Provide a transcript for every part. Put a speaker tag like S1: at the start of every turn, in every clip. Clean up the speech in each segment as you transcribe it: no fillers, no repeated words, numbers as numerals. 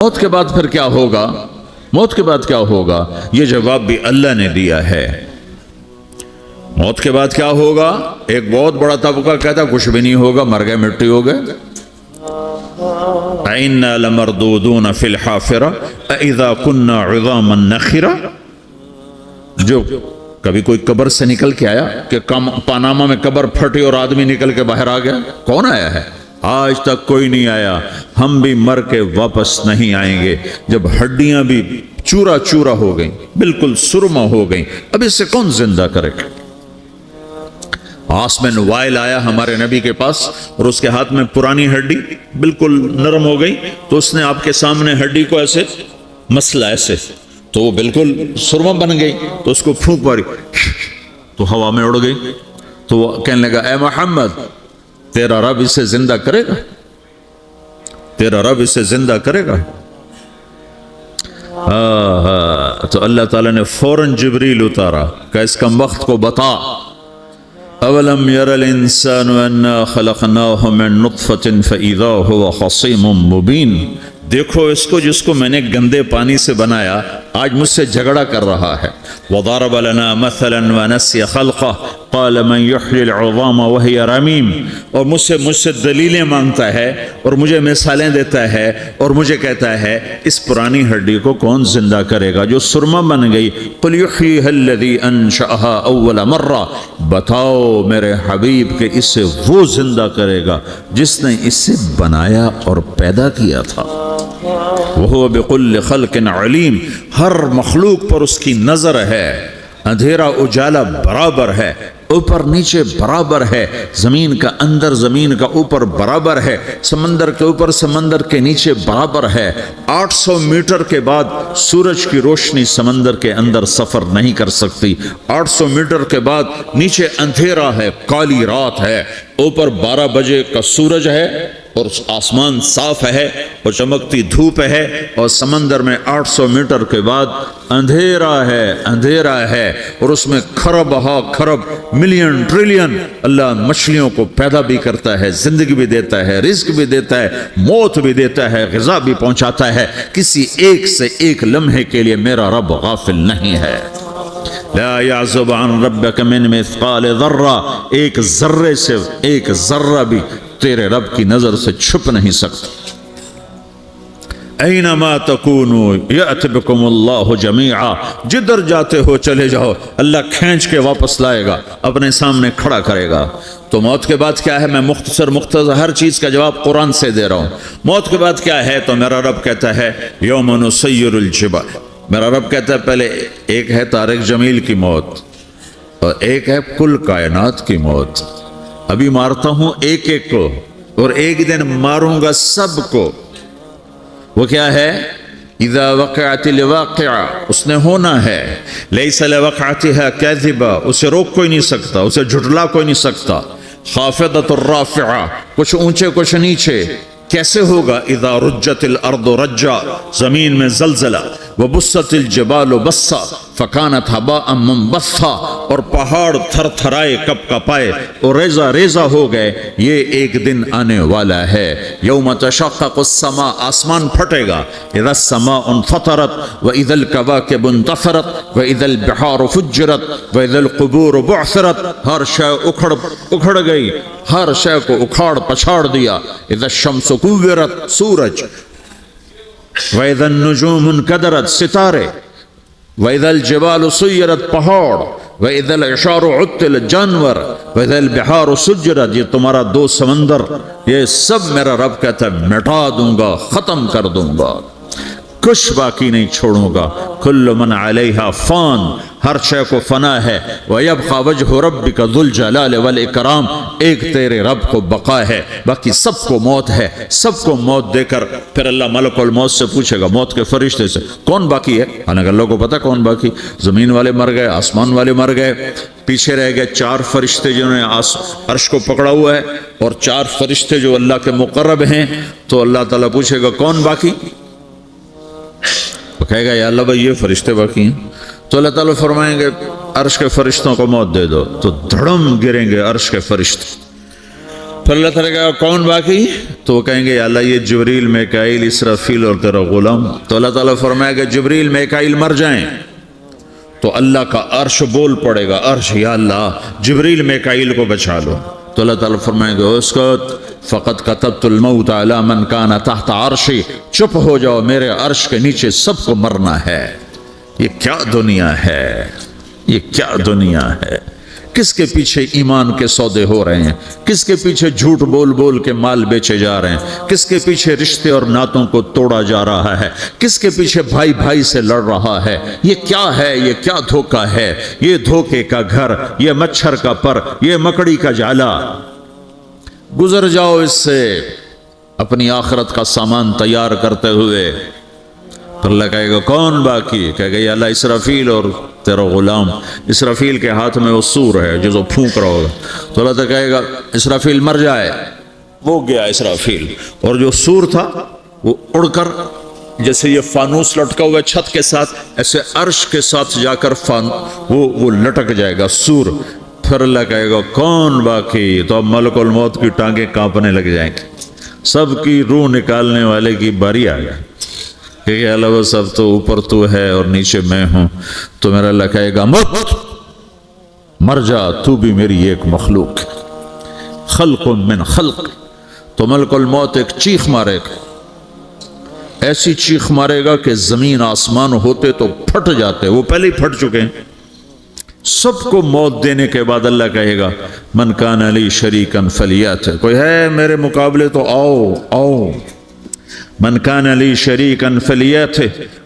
S1: موت کے بعد پھر کیا ہوگا؟ موت کے بعد کیا ہوگا؟ یہ جواب بھی اللہ نے دیا ہے۔ موت کے بعد کیا ہوگا؟ ایک بہت بڑا طبقہ کہتا کچھ بھی نہیں ہوگا، مر گئے، مٹی ہو گئے۔ اِنَّا لَمَرْدُودُونَ فِي الْحَافِرَةِ اَإِذَا كُنَّا عِظَامًا نَخِرَةً۔ جو کبھی کوئی قبر سے نکل کے آیا کہ پاناما میں قبر پھٹی اور آدمی نکل کے باہر آ گیا؟ کون آیا ہے؟ آج تک کوئی نہیں آیا۔ ہم بھی مر کے واپس نہیں آئیں گے۔ جب ہڈیاں بھی چورا چورا ہو گئیں، بالکل سرما ہو گئیں، اب اس سے کون زندہ کرے گا؟ عاص بن وائل آیا ہمارے نبی کے پاس اور اس کے ہاتھ میں پرانی ہڈی بالکل نرم ہو گئی، تو اس نے آپ کے سامنے ہڈی کو ایسے مسلا، ایسے تو وہ بالکل سرما بن گئی، تو اس کو پھونک ماری تو ہوا میں اڑ گئی۔ تو وہ کہنے لگا اے محمد، تیرا رب اسے زندہ کرے گا؟ تیرا رب اسے زندہ کرے گا؟ تو اللہ تعالیٰ نے فوراً جبریل اتارا کہ اس کم وقت کو بتا، اولم یر الانسان انا خلقناہ من نطفۃ فاذا هو خصیم مبین۔ دیکھو اس کو جس کو میں نے گندے پانی سے بنایا، آج مجھ سے جھگڑا کر رہا ہے۔ وضرب لنا مثلا ونسی خلقہ قال من یحیی العظام وہی رمیم۔ اور مجھ سے دلیلیں مانگتا ہے اور مجھے مثالیں دیتا ہے اور مجھے کہتا ہے اس پرانی ہڈی کو کون زندہ کرے گا جو سرما بن گئی؟ قل یحییھا الذی انشأھا اول مرہ۔ بتاؤ میرے حبیب کہ اسے وہ زندہ کرے گا جس نے اسے بنایا اور پیدا کیا تھا۔ وَهُوَ بِكُلِّ خَلْقٍ عَلِيمٍ۔ ہر مخلوق پر اس کی نظر ہے۔ اندھیرا اجالا برابر ہے، اوپر نیچے برابر ہے، زمین کا اندر زمین کا اوپر برابر ہے، سمندر کے اوپر سمندر کے نیچے برابر ہے۔ 800 میٹر کے بعد سورج کی روشنی سمندر کے اندر سفر نہیں کر سکتی۔ 800 میٹر کے بعد نیچے اندھیرا ہے، کالی رات ہے، اوپر 12 بجے کا سورج ہے اور آسمان صاف ہے اور چمکتی دھوپ ہے، اور سمندر میں 800 میٹر کے بعد اندھیرا ہے اور اس میں کھرب ہا کھرب ملین ٹریلین اللہ مچھلیوں کو پیدا بھی کرتا ہے، زندگی بھی دیتا ہے، رزق بھی دیتا ہے، موت بھی دیتا ہے، غذا بھی پہنچاتا ہے۔ کسی ایک سے ایک لمحے کے لیے میرا رب غافل نہیں ہے۔ لا يعزب عن ربك من مثقال ذرہ، ایک ذرے سے ایک ذرہ بھی تیرے رب کی نظر سے چھپ نہیں سکتا۔ اینما تکونوا یأت بکم اللہ جمیعا، جدھر جاتے ہو چلے جاؤ، اللہ کھینچ کے واپس لائے گا، اپنے سامنے کھڑا کرے گا۔ تو موت کے بعد کیا ہے؟ میں مختصر ہر چیز کا جواب قرآن سے دے رہا ہوں۔ موت کے بعد کیا ہے؟ تو میرا رب کہتا ہے یوم نسیر الجبال۔ میرا رب کہتا ہے پہلے ایک ہے طارق جمیل کی موت اور ایک ہے کل کائنات کی موت۔ ابھی مارتا ہوں ایک ایک کو اور ایک دن ماروں گا سب کو۔ وہ کیا ہے؟ اذا وقعت الواقعہ، اس نے ہونا ہے۔ لیس لوقعتها کاذبہ، اسے روک کوئی نہیں سکتا، اسے جھٹلا کوئی نہیں سکتا۔ خافضۃ الرافعہ، کچھ اونچے کچھ نیچے۔ کیسے ہوگا؟ اذا رجت الارض رجا، زمین میں زلزلہ۔ وبست الجبال بسا فکانت ہباء منبثا، اور پہاڑ تھر تھرائے کپ کپائے اور ریزہ ریزہ ہو گئے۔ یہ ایک دن آنے والا ہے۔ یوم تشقق السماء، آسمان پھٹے گا۔ اذا السماء انفطرت واذا الكواكب انتثرت واذا البحار فجرت واذا القبور بعثرت، ہر شے اکھڑ گئی، ہر شے کو اکھاڑ پچھاڑ دیا۔ اذا الشمس کورت، سورج۔ وَإِذَا النُّجُومُ انْكَدَرَتْ، ستارے۔ وَإِذَا الْجِبَالُ سُيِّرَتْ، پہاڑ۔ وَإِذَا الْعِشَارُ عُطِّلَتْ، جانور۔ وَإِذَا الْبِحَارُ سُجِّرَتْ، یہ تمہارا دو سمندر، یہ سب میرا رب کہتا ہے مٹا دوں گا، ختم کر دوں گا، کچھ باقی نہیں چھوڑوں گا۔ کل من علیہا فان، ہر شے کو فنا ہے۔ وَيَبْقَى وَجْهُ رَبِّكَ ذُو الْجَلَالِ وَالْإِكْرَامِ، ایک تیرے رب کو بقا ہے، باقی سب کو موت ہے۔ سب کو موت دے کر پھر اللہ ملک الموت سے پوچھے گا، موت کے فرشتے سے، کون باقی ہے؟ حالانکہ اللہ کو پتا کون باقی۔ زمین والے مر گئے، آسمان والے مر گئے، پیچھے رہ گئے 4 فرشتے جنہوں نے عرش کو پکڑا ہوا ہے اور 4 فرشتے جو اللہ کے مقرب ہیں۔ تو اللہ تعالیٰ پوچھے گا کون باقی؟ وہ کہے گا یا اللہ بھائی یہ فرشتے باقی ہیں۔ تو اللہ تعالیٰ فرمائیں گے عرش کے فرشتوں کو موت دے دو، تو دھڑم گریں گے عرش کے فرشتے۔ پھر اللہ تعالیٰ کہا کون باقی؟ تو وہ کہیں گے یا اللہ یہ جبریل میکائیل اسرافیل اور تیرا غلام. تو اللہ تعالیٰ فرمائے گا جبریل میکائیل مر جائیں تو اللہ کا عرش بول پڑے گا, عرش یا اللہ جبریل میکائیل کو بچا لو. تو اللہ تعالیٰ فرمائیں گے اسکت فقط کتبت الموت علی من کان تحت عرشی, چپ ہو جاؤ میرے عرش کے نیچے سب کو مرنا ہے. یہ کیا دنیا ہے, یہ کیا دنیا ہے. کس کے پیچھے ایمان کے سودے ہو رہے ہیں, کس کے پیچھے جھوٹ بول بول کے مال بیچے جا رہے ہیں, کس کے پیچھے رشتے اور ناتوں کو توڑا جا رہا ہے, کس کے پیچھے بھائی بھائی سے لڑ رہا ہے. یہ کیا ہے, یہ کیا دھوکہ ہے, یہ دھوکے کا گھر, یہ مچھر کا پر, یہ مکڑی کا جالا. گزر جاؤ اس سے اپنی آخرت کا سامان تیار کرتے ہوئے. تو اللہ کہے گا کون باقی؟ کہے گا یا اللہ اسرافیل اور تیرا غلام. اسرافیل کے ہاتھ میں وہ سور ہے جو پھونک رہا ہوگا. تو اللہ تعالیٰ کہے گا اسرافیل مر جائے. وہ گیا اسرافیل, اور جو سور تھا وہ اڑ کر جیسے یہ فانوس لٹکا ہوا چھت کے ساتھ ایسے عرش کے ساتھ جا کر وہ لٹک جائے گا سور. پھر اللہ کہے گا کون باقی؟ تو اب ملک الموت کی ٹانگیں کانپنے لگ جائیں گی. سب کی روح نکالنے والے کی باری آ گئی کہ اللہ وہ سب تو اوپر تو ہے اور نیچے میں ہوں. تو میرا اللہ کہے گا مت, مر جا, تو بھی میری ایک مخلوق, خلق من خلق. تو ملک الموت ایک چیخ مارے گا, ایسی چیخ مارے گا کہ زمین آسمان ہوتے تو پھٹ جاتے, وہ پہلے ہی پھٹ چکے ہیں. سب کو موت دینے کے بعد اللہ کہے گا من کان علی شریکن فلیات, کوئی ہے میرے مقابلے تو آؤ آؤ. من کان علی شریکن فلیات,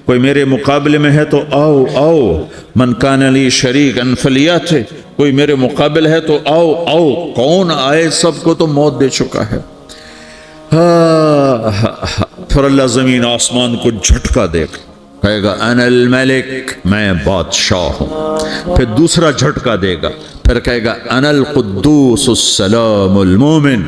S1: کوئی میرے مقابلے میں ہے تو آؤ آؤ. من کان علی شریکن فلیات, کوئی میرے مقابل ہے تو آؤ آؤ. کون آئے؟ سب کو تو موت دے چکا ہے. پھر اللہ زمین آسمان کو جھٹکا دے گا, کہے گا انا الملک, میں بادشاہ ہوں. پھر دوسرا جھٹکا دے گا, پھر کہے گا انا القدوس السلام المومن,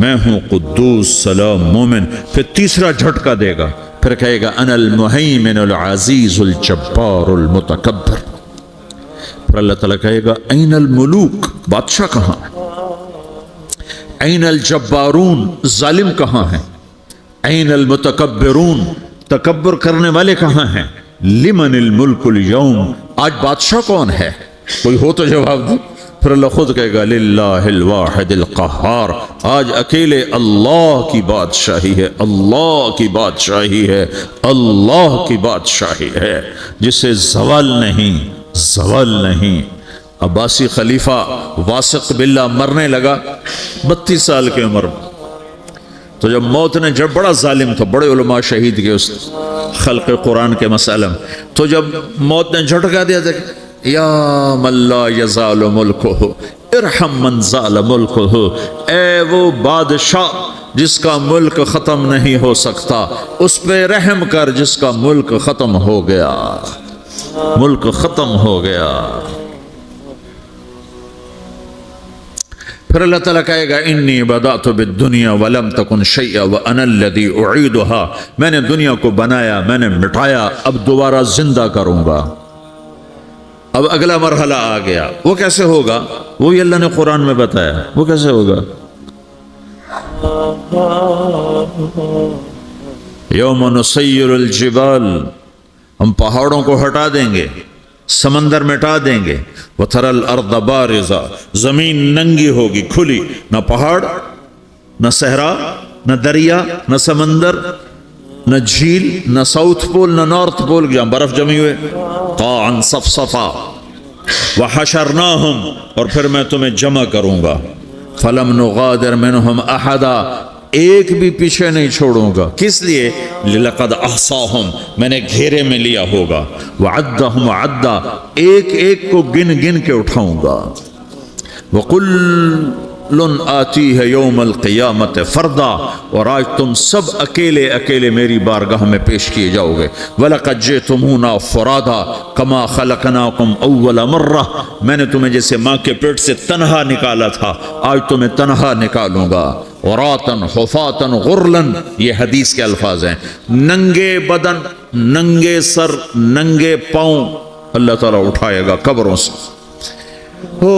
S1: میں ہوں قدوس سلام مومن. پھر تیسرا جھٹکا دے گا, پھر کہے گا انا المہیمن العزیز الجبار المتکبر. پھر اللہ تعالیٰ کہے گا این الملوک, بادشاہ کہاں ہے؟ این الجبارون, ظالم کہاں ہیں؟ این المتکبرون, تکبر کرنے والے کہاں ہیں؟ لمن الملک اليوم, آج بادشاہ کون ہے؟ کوئی ہو تو جواب دو. پھر اللہ خود کہے گا للہ الواحد القہار, آج اکیلے اللہ کی بادشاہی ہے, اللہ کی بادشاہی ہے, اللہ کی بادشاہی ہے جسے زوال نہیں, زوال نہیں. عباسی خلیفہ واثق باللہ مرنے لگا 32 سال کی عمر میں. تو جب موت نے, جب بڑا ظالم تھا, بڑے علماء شہید کے اس خلق قرآن کے مسئلہ میں, تو جب موت نے جھٹکا دیا تھا یا من لا یزال ملکہ ارحم من زال ملکہ, اے وہ بادشاہ جس کا ملک ختم نہیں ہو سکتا, اس پہ رحم کر جس کا ملک ختم ہو گیا, ملک ختم ہو گیا. پھر اللہ تعالیٰ کہے گا انی بدأت بالدنیا ولم تکن شیئا وانا الذی اعیدها, میں نے دنیا کو بنایا, میں نے مٹایا, اب دوبارہ زندہ کروں گا. اب اگلا مرحلہ آ گیا, وہ کیسے ہوگا؟ وہی اللہ نے قرآن میں بتایا. وہ کیسے ہوگا؟ یوم نسیر الجبال, ہم پہاڑوں کو ہٹا دیں گے, سمندر مٹا دیں گے. وتری الارض بارزا, زمین ننگی ہوگی, کھلی, نہ پہاڑ, نہ صحرا, نہ دریا, نہ سمندر, نہ جھیل, نہ ساؤتھ پول, نہ نارتھ پول جہاں برف جمی ہوئے. قاعا صفصفا وحشرناہم, اور پھر میں تمہیں جمع کروں گا. فلم نغادر منہم احدا, ایک بھی پیچھے نہیں چھوڑوں گا. کس لیے؟ لقد احصاہم, میں نے گھیرے میں لیا ہوگا. وعدہم عدا, ایک ایک کو گن گن کے اٹھاؤں گا. وکل آتی ہے یوم القیامت فردا, اور آج تم سب اکیلے اکیلے میری بارگاہ میں پیش کیے جاؤ گے. وَلَقَدْ جِئْتُمُونَا فُرَادًا كَمَا خَلَقْنَاكُمْ أَوَّلَ مَرَّةٍ, میں نے تمہیں جیسے ماں کے پیٹ سے تنہا نکالا تھا, آج تمہیں تنہا نکالوں گا. عُرَاةً حُفَاةً غُرْلًا, یہ حدیث کے الفاظ ہیں. ننگے بدن, ننگے سر, ننگے پاؤں اللہ تعالیٰ اٹھائے گا قبروں سے. ہو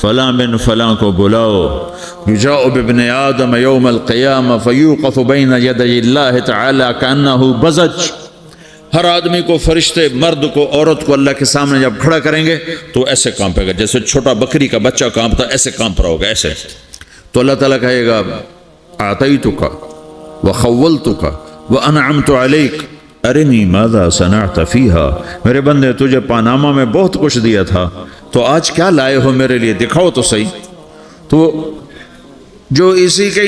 S1: فلاں بن فلاں کو بلاؤ، یجاء بابن آدم یوم القیامہ فیوقف بین یدی اللہ تعالی کانہ بزج، ہر آدمی کو، فرشتے، مرد کو، عورت کو اللہ کے سامنے جب کھڑا کریں گے تو ایسے کانپے گا جیسے چھوٹا بکری کا بچہ کانپتا، ایسے کانپ رہا ہوگا ایسے. تو اللہ تعالیٰ کہے گا اعطیتک وخولتک وانعمت علیک ارنی ماذا صنعت فیہا، میرے بندے تجھے پاناما میں بہت کچھ دیا تھا، تو آج کیا لائے ہو میرے لیے، دکھاؤ تو صحیح. تو جو اسی کے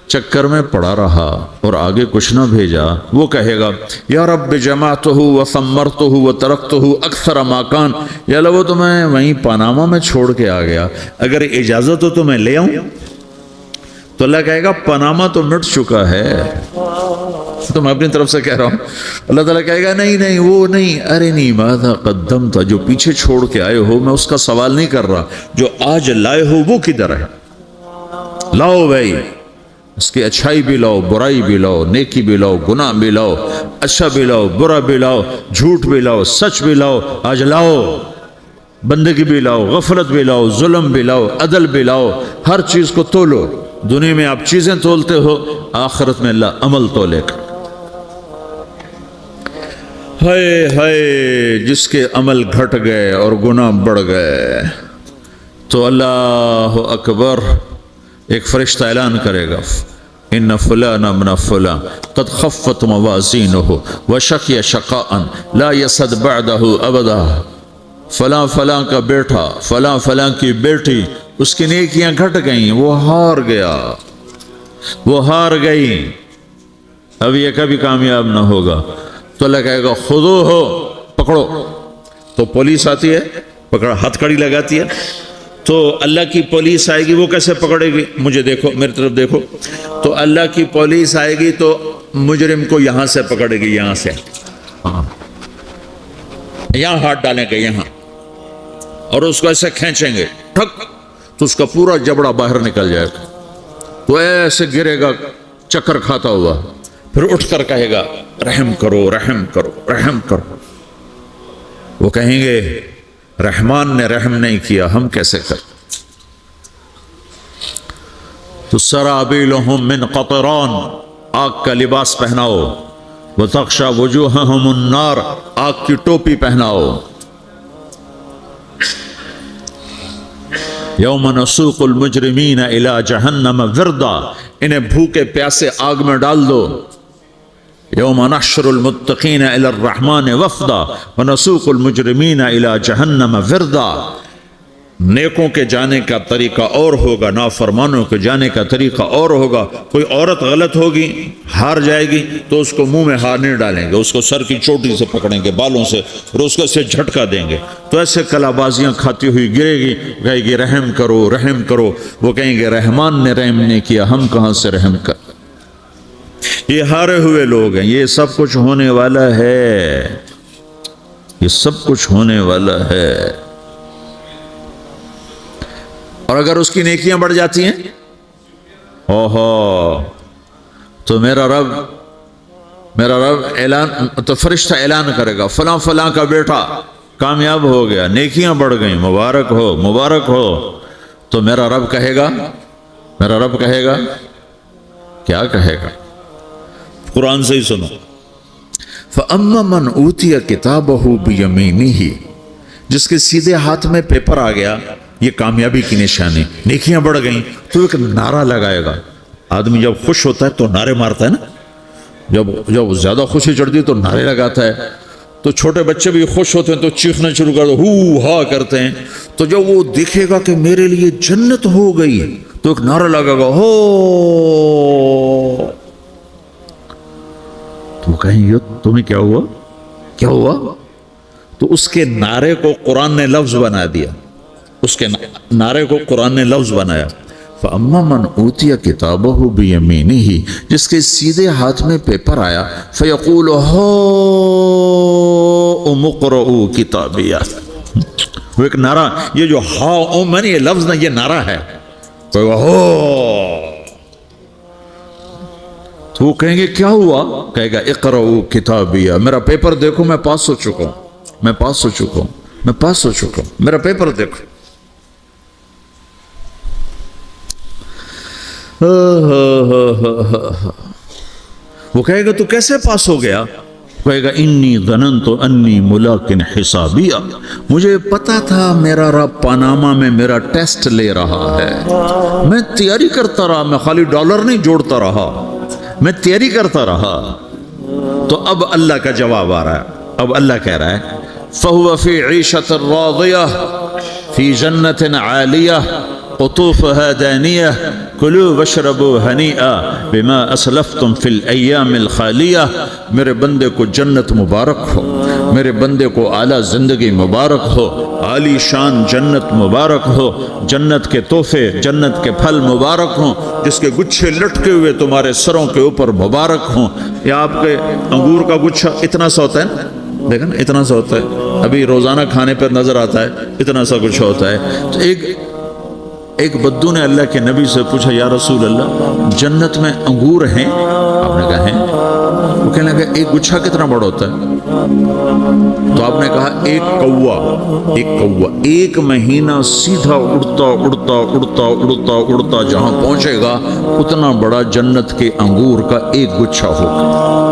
S1: چکر میں پڑا رہا اور آگے کچھ نہ بھیجا، وہ کہے گا یا رب جمعتہ وثمرتہ وترکتہ اکثر ما کان، یا اللہ وہ تو میں وہیں پاناما میں چھوڑ کے آ گیا، اگر اجازت ہو تو میں لے آؤں. تو اللہ کہے گا پاناما تو مٹ چکا ہے، تو میں اپنی طرف سے کہہ رہا ہوں. اللہ تعالیٰ کہے گا نہیں نہیں وہ نہیں، ارنی ماذا قدمت، جو پیچھے چھوڑ کے آئے ہو میں اس کا سوال نہیں کر رہا، جو آج لائے ہو وہ کدھر ہے، لاؤ بھائی، اس کی اچھائی بھی لاؤ، برائی بھی لاؤ، نیکی بھی لاؤ، گناہ بھی لاؤ، اچھا بھی لاؤ، برا بھی لاؤ، جھوٹ بھی لاؤ، سچ بھی لاؤ، آج لاؤ، بندگی بھی لاؤ، غفلت بھی لاؤ، ظلم بھی لاؤ، عدل بھی لاؤ، ہر چیز کو تولو. دنیا میں آپ چیزیں تولتے ہو، آخرت میں اللہ عمل تولے گا. ہائے ہائے جس کے عمل گھٹ گئے اور گناہ بڑھ گئے، تو اللہ اکبر، ایک فرشتہ اعلان کرے گا ان فلان ابن فلان قد خفت موازینہ وشقی شقاء لا یسد بعدہ ابدا، فلاں فلاں کا بیٹا، فلاں فلاں کی بیٹی، اس کی نیکیاں گھٹ گئیں، وہ ہار گیا، وہ ہار گئی، اب یہ کبھی کامیاب نہ ہوگا. تو اللہ کہے گا خودو ہو، پکڑو. تو پولیس آتی ہے، پکڑ ہتھ کڑی لگاتی ہے، تو اللہ کی پولیس آئے گی، وہ کیسے پکڑے گی، مجھے دیکھو، میری طرف دیکھو. تو اللہ کی پولیس آئے گی تو مجرم کو یہاں سے پکڑے گی، یہاں سے، یہاں ہاتھ ڈالیں گے یہاں، اور اس کو ایسے کھینچیں گے ٹھک، تو اس کا پورا جبڑا باہر نکل جائے گا، تو ایسے گرے گا چکر کھاتا ہوا، پھر اٹھ کر کہے گا رحم کرو رحم کرو رحم کرو. وہ کہیں گے رحمان نے رحم نہیں کیا، ہم کیسے کریں. تو سرابیلہم من قطران، آگ کا لباس پہناؤ، وتغشا وجوہہم النار، آگ کی ٹوپی پہناؤ. یوم نسوق المجرمین الی جہنم وردا، انہیں بھوکے پیاسے آگ میں ڈال دو. یوم نحشر المتقین الی الرحمن وفدا ونسوق المجرمین الی جہنم وردا. نیکوں کے جانے کا طریقہ اور ہوگا، نافرمانوں کے جانے کا طریقہ اور ہوگا. کوئی عورت غلط ہوگی، ہار جائے گی، تو اس کو منہ میں ہار نہیں ڈالیں گے، اس کو سر کی چوٹی سے پکڑیں گے، بالوں سے، اور اس کو سے جھٹکا دیں گے، تو ایسے کلا بازیاں کھاتی ہوئی گرے گی، کہے گی رحم کرو رحم کرو. وہ کہیں گے رحمان نے رحم نہیں کیا، ہم کہاں سے رحم کر. یہ ہارے ہوئے لوگ ہیں. یہ سب کچھ ہونے والا ہے، یہ سب کچھ ہونے والا ہے. اور اگر اس کی نیکیاں بڑھ جاتی ہیں، اوہو، تو میرا رب اعلان، تو فرشتہ اعلان کرے گا فلاں فلاں کا بیٹا کامیاب ہو گیا، نیکیاں بڑھ گئیں، مبارک ہو مبارک ہو. تو میرا رب کہے گا کیا کہے گا، قرآن سے ہی سنو. فَأَمَّا مَنْ أُوتِيَ كِتَابَهُ بِيَمِينِهِ، جس کے سیدھے ہاتھ میں پیپر آ گیا، یہ کامیابی کی نشانی، نیکیاں بڑھ گئیں، تو ایک نعرہ لگائے گا. آدمی جب خوش ہوتا ہے تو نعرے مارتا ہے نا، جب زیادہ خوشی چڑھتی ہے تو نعرے لگاتا ہے. تو چھوٹے بچے بھی خوش ہوتے ہیں تو چیخنا شروع کر دو، ہو ہا کرتے ہیں. تو جب وہ دیکھے گا کہ میرے لیے جنت ہو گئی، تو ایک نعرہ لگے گا، ہو. تو کہیں گے تمہیں کیا ہوا. تو اس کے نعرے کو قرآن نے لفظ بنا دیا، اس کے نعرے کو قرآن نے لفظ بنایا. فَأَمَّا مَنْ أُوتِيَ كِتَابَهُ بِيَمِينِهِ، جس کے سیدھے ہاتھ میں پیپر آیا، فَيَقُولُ هَاؤْمُ اقْرَءُوا كِتَابِيَهْ. وہ ایک نعرہ، یہ جو ہاؤ میں نے یہ لفظ نہ، یہ نعرہ ہے. تو وہ کہیں گے کیا ہوا، کہے گا اقرؤوا کتابیہ، میرا پیپر دیکھو، میں پاس ہو چکا ہوں، میرا پیپر دیکھو. وہ کہے گا تو کیسے پاس ہو گیا؟ کہے گا انی ظننت انی ملاقن حسابیہ، مجھے پتا تھا میرا رب پاناما میں میرا ٹیسٹ لے رہا ہے، میں تیاری کرتا رہا، میں خالی ڈالر نہیں جوڑتا رہا، میں تیاری کرتا رہا۔ تو اب اللہ کا جواب آ رہا ہے، اب اللہ کہہ رہا ہے فَهُوَ فِي عِيشَةٍ رَاضِيَةٍ فِي جَنَّةٍ عَالِيَةٍ قطوفها دانية كلوا واشربوا هنيئا بما اسلفتم في الايام الخالية۔ میرے بندے کو جنت مبارک ہو، میرے بندے کو اعلیٰ زندگی مبارک ہو، عالی شان جنت مبارک ہو، جنت کے تحفے، جنت کے پھل مبارک ہوں، جس کے گچھے لٹکے ہوئے تمہارے سروں کے اوپر مبارک ہوں۔ یا آپ کے انگور کا گچھا اتنا سا ہوتا ہے نا، دیکھیں اتنا سا ہوتا ہے، ابھی روزانہ کھانے پر نظر آتا ہے، اتنا سا گچھا ہوتا ہے۔ تو ایک بدو نے اللہ کے نبی سے پوچھا یا رسول اللہ جنت میں انگور ہیں؟ آپ نے کہا ہیں۔ وہ کہنے لگا ایک گچھا کتنا بڑا ہوتا ہے؟ تو آپ نے کہا ایک کوا ایک مہینہ سیدھا اڑتا اڑتا اڑتا اڑتا اڑتا جہاں پہنچے گا اتنا بڑا جنت کے انگور کا ایک گچھا ہوگا۔